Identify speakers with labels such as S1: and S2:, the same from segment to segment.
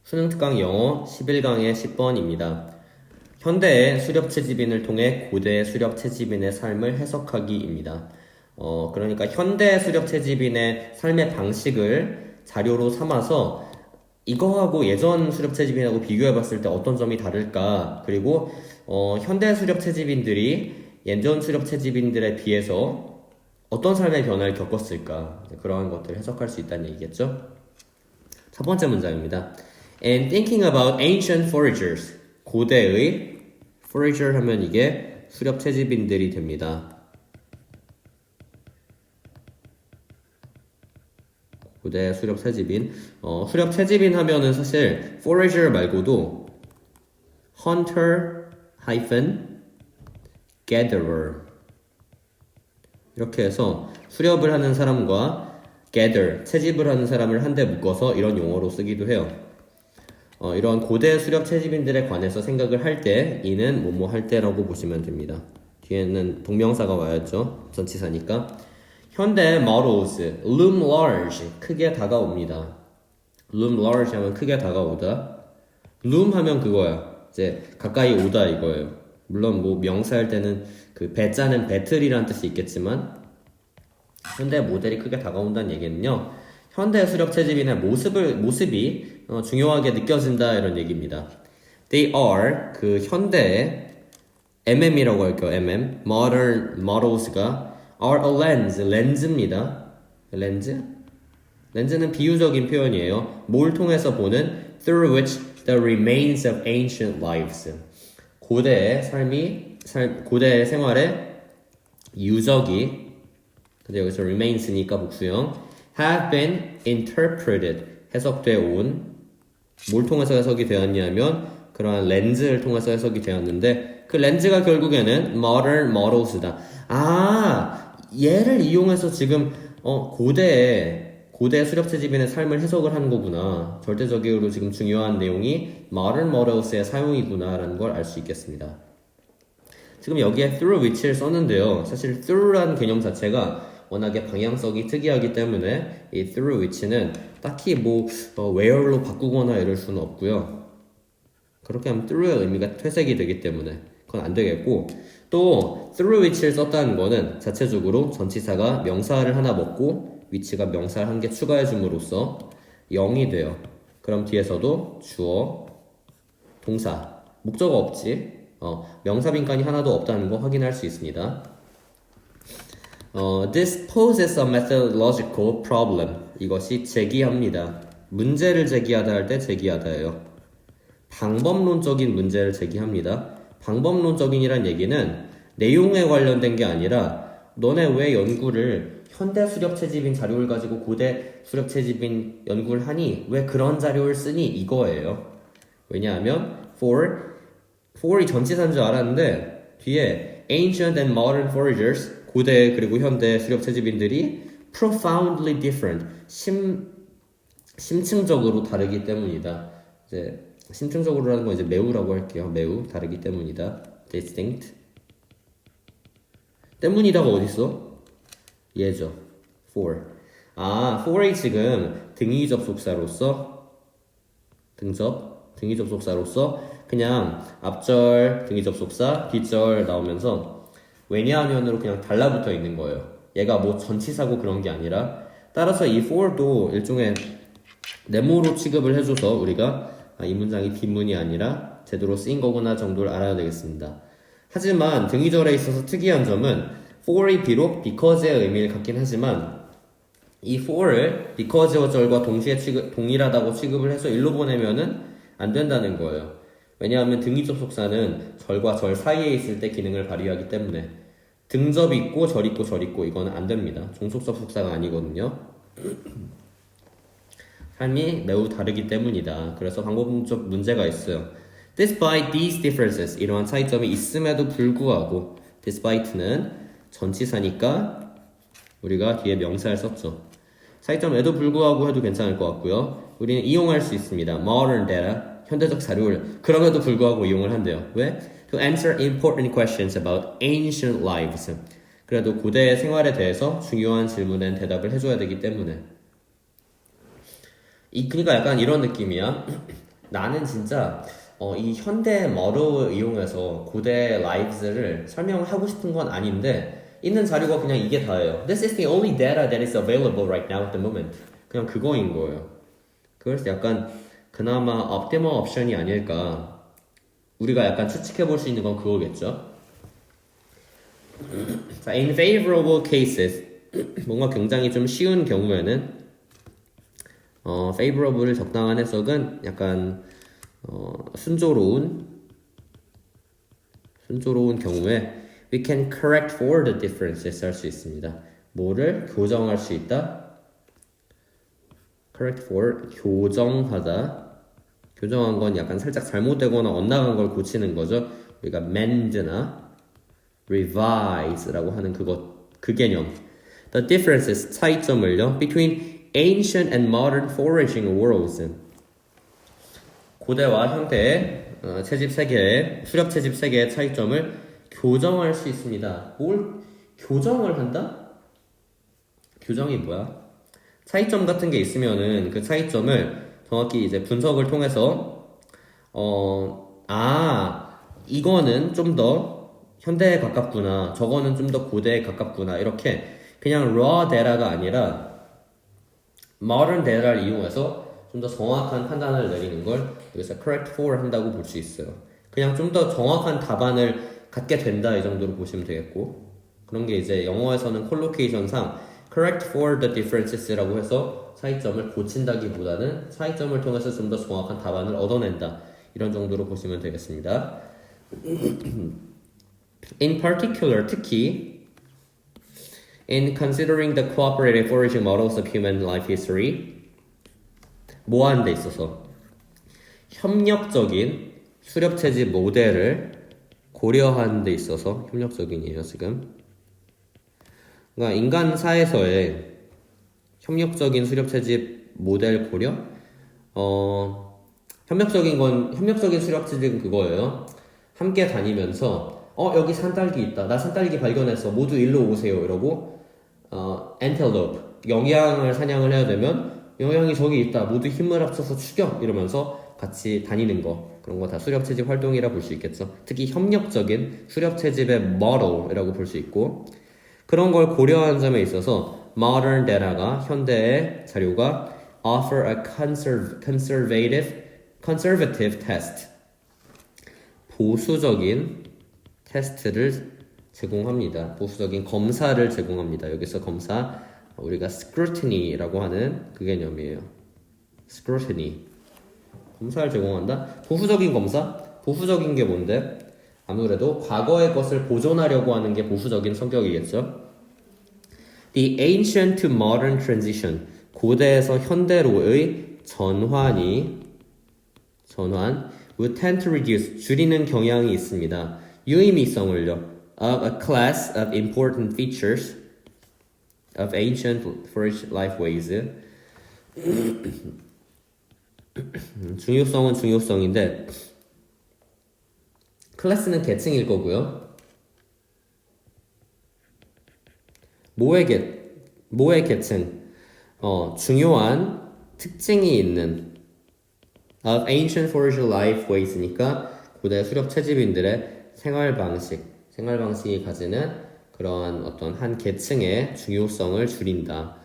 S1: 수능 특강 영어 11강의 10번입니다. 현대의 수렵 채집인을 통해 고대의 수렵 채집인의 삶을 해석하기입니다. 그러니까 현대 수렵 채집인의 삶의 방식을 자료로 삼아서 이거하고 예전 수렵 채집인하고 비교해봤을 때 어떤 점이 다를까? 그리고 현대 수렵 채집인들이 예전 수렵 채집인들에 비해서 어떤 삶의 변화를 겪었을까? 그러한 것들을 해석할 수 있다는 얘기겠죠? 첫 번째 문장입니다. And thinking about ancient foragers. 고대의 forager 하면 이게 수렵 채집인들이 됩니다. 고대 수렵 채집인. 수렵 채집인 하면은 사실 forager 말고도 hunter gatherer 이렇게 해서 수렵을 하는 사람과 gather 채집을 하는 사람을 한데 묶어서 이런 용어로 쓰기도 해요. 이런 고대 수렵 채집인들에 관해서 생각을 할 때 이는 뭐뭐 할 때라고 보시면 됩니다. 뒤에는 동명사가 와야죠. 전치사니까. 현대 models loom large 크게 다가옵니다. loom large 하면 크게 다가오다. loom 하면 그거야. 이제 가까이 오다 이거예요. 물론 뭐 명사할 때는 그 배짜는 배틀이라는 뜻이 있겠지만 현대 모델이 크게 다가온다는 얘기는요. 현대 수렵 채집인의 모습이 중요하게 느껴진다 이런 얘기입니다. They are 그 현대의 MM이라고 할게요. MM modern models가 are a 렌즈입니다. 렌즈는 비유적인 표현이에요. 뭘 통해서 보는 through which the remains of ancient lives 고대의 고대의 생활의 유적이 근데 여기서 remains니까 복수형 have been interpreted 해석돼 온 뭘 통해서 해석이 되었냐면 그러한 렌즈를 통해서 해석이 되었는데 그 렌즈가 결국에는 modern models다. 얘를 이용해서 지금 고대 수렵 채집인의 삶을 해석을 하는 거구나. 절대적으로 지금 중요한 내용이 modern models의 사용이구나라는 걸 알 수 있겠습니다. 지금 여기에 through which를 썼는데요. 사실 through라는 개념 자체가 워낙에 방향성이 특이하기 때문에 이 through which는 딱히 where로 바꾸거나 이럴 수는 없고요. 그렇게 하면 through의 의미가 퇴색이 되기 때문에 그건 안 되겠고 또 through which를 썼다는 거는 자체적으로 전치사가 명사를 하나 먹고 which가 명사를 한 개 추가해 줌으로써 0이 돼요. 그럼 뒤에서도 주어, 동사, 목적어 없지 명사 빈칸이 하나도 없다는 거 확인할 수 있습니다. This poses a methodological problem. 이것이 제기합니다. 문제를 제기하다 할 때 제기하다예요. 방법론적인 문제를 제기합니다. 방법론적인이란 얘기는 내용에 관련된 게 아니라 너네 왜 연구를 현대 수렵 채집인 자료를 가지고 고대 수렵 채집인 연구를 하니? 왜 그런 자료를 쓰니? 이거예요. 왜냐하면 for이 전치사인 줄 알았는데 뒤에 ancient and modern foragers 고대 그리고 현대 수렵 채집인들이 profoundly different 심층적으로 다르기 때문이다. 이제 심층적으로라는 건 이제 매우라고 할게요. 매우 다르기 때문이다. distinct 때문이다가 어딨어? 얘죠. for이 지금 등위 접속사로서 등위 접속사로서 그냥 앞절 등위 접속사 뒷절 나오면서 왜냐하면으로 그냥 달라붙어 있는 거예요. 얘가 전치사고 그런 게 아니라 따라서 이 for도 일종의 네모로 취급을 해줘서 우리가 이 문장이 뒷문이 아니라 제대로 쓰인 거구나 정도를 알아야 되겠습니다. 하지만 등위절에 있어서 특이한 점은 for이 비록 because의 의미를 갖긴 하지만 이 for을 because어 절과 동시에 동일하다고 취급을 해서 일로 보내면은 안 된다는 거예요. 왜냐하면 등위 접속사는 절과 절 사이에 있을 때 기능을 발휘하기 때문에 등접 있고 절 있고 절 있고 이거는 안 됩니다. 종속 접속사가 아니거든요. 삶이 매우 다르기 때문이다. 그래서 방법적 문제가 있어요. Despite these differences 이러한 차이점이 있음에도 불구하고 despite는 전치사니까 우리가 뒤에 명사를 썼죠. 차이점에도 불구하고 해도 괜찮을 것 같고요. 우리는 이용할 수 있습니다. Modern data 현대적 자료를 그럼에도 불구하고 이용을 한대요. 왜? To answer important questions about ancient lives. 그래도 고대의 생활에 대해서 중요한 질문엔 대답을 해줘야 되기 때문에 그러니까 약간 이런 느낌이야. 나는 진짜 이 현대 머로 이용해서 고대 lives를 설명하고 싶은 건 아닌데 있는 자료가 그냥 이게 다예요. This is the only data that is available right now at the moment. 그냥 그거인 거예요. 그래서 약간 그나마 optimal 옵션이 아닐까. 우리가 약간 추측해 볼 수 있는 건 그거겠죠. 자, in favorable cases 뭔가 굉장히 좀 쉬운 경우에는 favorable의 적당한 해석은 약간 순조로운 경우에 we can correct for the differences 할 수 있습니다. 뭐를 교정할 수 있다? correct for 교정하다. 교정한 건 약간 살짝 잘못되거나 엇나간 걸 고치는 거죠. 우리가 mend나 revise라고 하는 그 개념. The differences 차이점을요. between ancient and modern foraging worlds. 고대와 현대의 채집 세계의 수렵 채집 세계의 차이점을 교정할 수 있습니다. 뭘 교정을 한다? 교정이 뭐야? 차이점 같은 게 있으면은 그 차이점을 정확히 이제 분석을 통해서 이거는 좀 더 현대에 가깝구나, 저거는 좀 더 고대에 가깝구나, 이렇게 그냥 raw data가 아니라 modern data를 이용해서 좀 더 정확한 판단을 내리는 걸 여기서 correct for 한다고 볼 수 있어요. 그냥 좀 더 정확한 답안을 갖게 된다, 이 정도로 보시면 되겠고, 그런 게 이제 영어에서는 콜로케이션상 correct for the differences라고 해서 차이점을 고친다기보다는 차이점을 통해서 좀 더 정확한 답안을 얻어낸다, 이런 정도로 보시면 되겠습니다. In particular, 특히 in considering the cooperative foraging models of human life history, 뭐 하는 데 있어서 협력적인 수렵채집 모델을 고려하는 데 있어서 협력적인이에요, 지금. 그러니까 인간사에서의 협력적인 수렵채집 모델 고려? 협력적인 수렵채집은 그거예요. 함께 다니면서 여기 산딸기 있다, 나 산딸기 발견했어, 모두 일로 오세요, 이러고 antelope, 영양을 사냥을 해야 되면 영양이 저기 있다, 모두 힘을 합쳐서 추격, 이러면서 같이 다니는 거, 그런 거 다 수렵채집 활동이라 볼 수 있겠죠. 특히 협력적인 수렵채집의 model이라고 볼 수 있고, 그런 걸 고려한 점에 있어서 modern data가, 현대의 자료가 offer a conservative test, 보수적인 테스트를 제공합니다. 보수적인 검사를 제공합니다. 여기서 검사, 우리가 scrutiny라고 하는 그 개념이에요. scrutiny, 검사를 제공한다. 보수적인 검사? 보수적인 게 뭔데? 아무래도 과거의 것을 보존하려고 하는 게 보수적인 성격이겠죠. The ancient to modern transition, 고대에서 현대로의 전환 would tend to reduce, 줄이는 경향이 있습니다. 유의미성을요. of a class of important features of ancient forest life ways. 중요성은 중요성인데 클래스는 계층일 거고요. 뭐의 계층? 중요한 특징이 있는 of ancient forest life ways니까 고대 수렵 채집인들의 생활 방식이 가지는 그러한 어떤 한 계층의 중요성을 줄인다.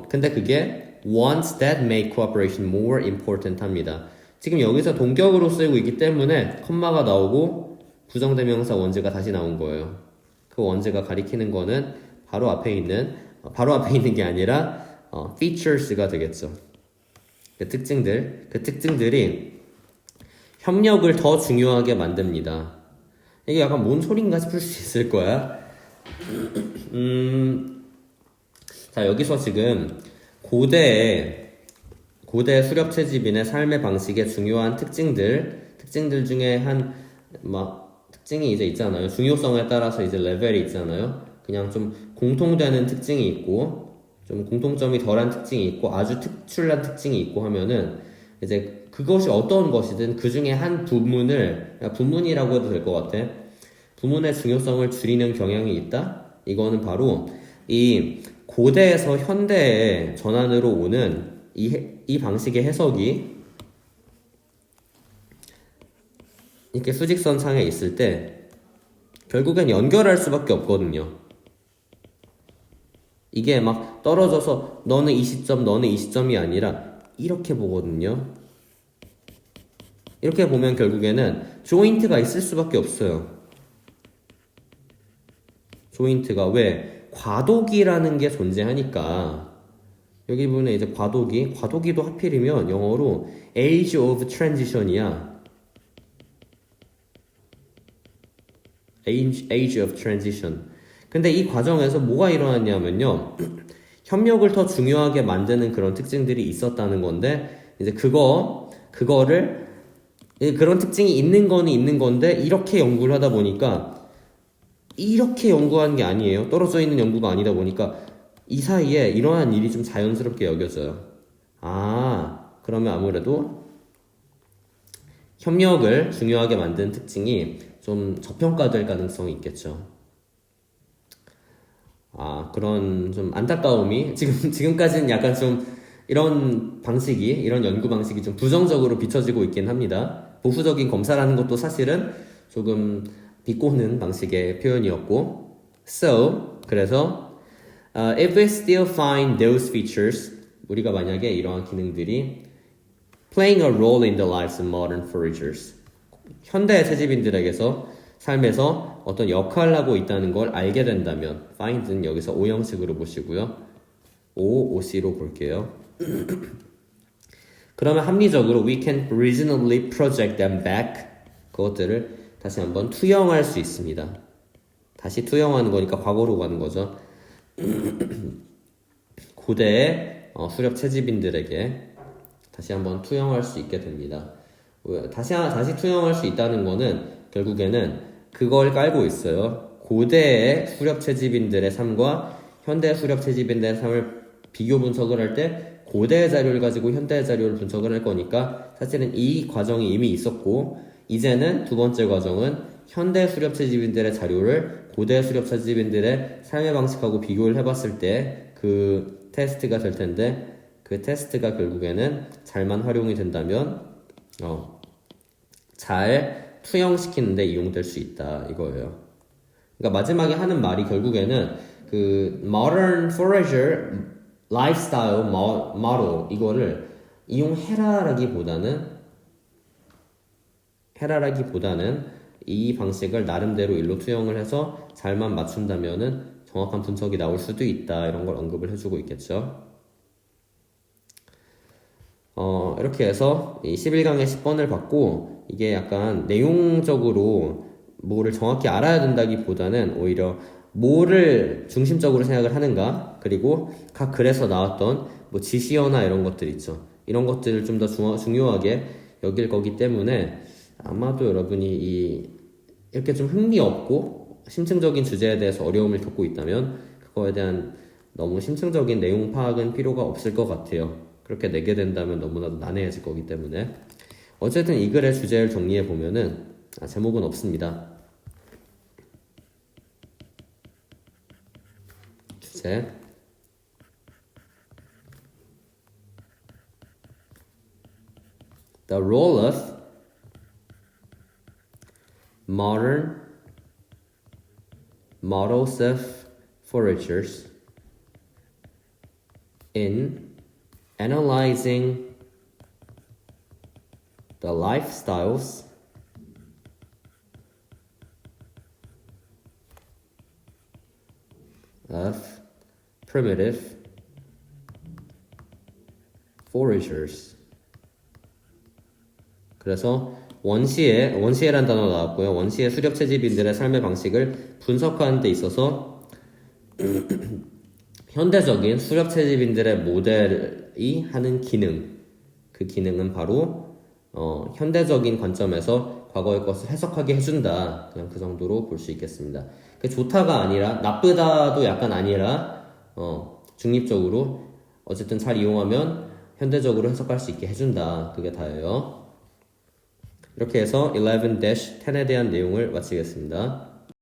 S1: 근데 그게 wants that make cooperation more important 합니다. 지금 여기서 동격으로 쓰이고 있기 때문에 컴마가 나오고 부정대명사 원즈가 다시 나온 거예요. 그 원즈가 가리키는 거는 바로 앞에 있는 게 아니라 features가 되겠죠. 그 특징들이 협력을 더 중요하게 만듭니다. 이게 약간 뭔 소린가 싶을 수 있을 거야. 자, 여기서 지금 고대 수렵채집인의 삶의 방식의 중요한 특징들 중에 특징이 이제 있잖아요. 중요성에 따라서 이제 레벨이 있잖아요. 그냥 좀 공통되는 특징이 있고, 좀 공통점이 덜한 특징이 있고, 아주 특출난 특징이 있고 하면은 이제 그것이 어떤 것이든 그 중에 한 부문이라고 해도 될 것 같아. 부문의 중요성을 줄이는 경향이 있다? 이거는 바로 이 고대에서 현대의 전환으로 오는 이 방식의 해석이 이렇게 수직선 상에 있을 때 결국엔 연결할 수밖에 없거든요. 이게 막 떨어져서 너는 이 시점, 너는 이 시점이 아니라 이렇게 보거든요. 이렇게 보면 결국에는 조인트가 있을 수밖에 없어요. 조인트가 왜? 과도기라는 게 존재하니까. 여기 보면 이제 과도기도 하필이면 영어로 age of transition이야. age of transition. 근데 이 과정에서 뭐가 일어났냐면요. 협력을 더 중요하게 만드는 그런 특징들이 있었다는 건데, 이제 그거를, 그런 특징이 있는 거는 있는 건데, 이렇게 연구를 하다 보니까, 이렇게 연구한 게 아니에요. 떨어져 있는 연구가 아니다 보니까, 이 사이에 일어난 일이 좀 자연스럽게 여겨져요. 그러면 아무래도 협력을 중요하게 만드는 특징이 좀 저평가될 가능성이 있겠죠. 그런 좀 안타까움이 지금까지는 약간 좀 이런 연구 방식이 좀 부정적으로 비춰지고 있긴 합니다. 보수적인 검사라는 것도 사실은 조금 비꼬는 방식의 표현이었고, 그래서 if we still find those features, 우리가 만약에 이러한 기능들이 playing a role in the lives of modern foragers, 현대 채집인들에게서 삶에서 어떤 역할을 하고 있다는 걸 알게 된다면, find는 여기서 오형식으로 보시고요. OC로 볼게요. 그러면 합리적으로 we can reasonably project them back, 그것들을 다시 한번 투영할 수 있습니다. 다시 투영하는 거니까 과거로 가는 거죠. 고대의 수렵 채집인들에게 다시 한번 투영할 수 있게 됩니다. 다시 투영할 수 있다는 거는 결국에는 그걸 깔고 있어요. 고대의 수렵 채집인들의 삶과 현대 수렵 채집인들의 삶을 비교 분석을 할 때 고대의 자료를 가지고 현대의 자료를 분석을 할 거니까 사실은 이 과정이 이미 있었고, 이제는 두 번째 과정은 현대 수렵 채집인들의 자료를 고대 수렵 채집인들의 삶의 방식하고 비교를 해봤을 때 그 테스트가 될 텐데, 그 테스트가 결국에는 잘만 활용이 된다면 잘 투영시키는데 이용될 수 있다 이거예요. 그러니까 마지막에 하는 말이 결국에는 그 modern forager lifestyle model 이거를 이용해라라기보다는 이 방식을 나름대로 일로 투영을 해서 잘만 맞춘다면은 정확한 분석이 나올 수도 있다, 이런 걸 언급을 해주고 있겠죠. 이렇게 해서 이 11강의 10번을 받고, 이게 약간 내용적으로 뭐를 정확히 알아야 된다기보다는 오히려 뭐를 중심적으로 생각을 하는가, 그리고 각 글에서 나왔던 뭐 지시어나 이런 것들 있죠. 이런 것들을 좀 더 중요하게 여길 거기 때문에 아마도 여러분이 이렇게 좀 흥미없고 심층적인 주제에 대해서 어려움을 겪고 있다면 그거에 대한 너무 심층적인 내용 파악은 필요가 없을 것 같아요. 그렇게 내게 된다면 너무나도 난해해질 거기 때문에. 어쨌든 이 글의 주제를 정리해 보면은 제목은 없습니다. 주제 The role of modern models of foragers in analyzing the lifestyles of primitive foragers. 그래서 원시에란 단어 나왔고요. 원시의 수렵 채집인들의 삶의 방식을 분석하는 데 있어서 현대적인 수렵 채집인들의 모델이 하는 기능, 그 기능은 바로 현대적인 관점에서 과거의 것을 해석하게 해준다. 그냥 그 정도로 볼 수 있겠습니다. 그 좋다가 아니라, 나쁘다도 약간 아니라 중립적으로 어쨌든 잘 이용하면 현대적으로 해석할 수 있게 해준다. 그게 다예요. 이렇게 해서 11-10에 대한 내용을 마치겠습니다.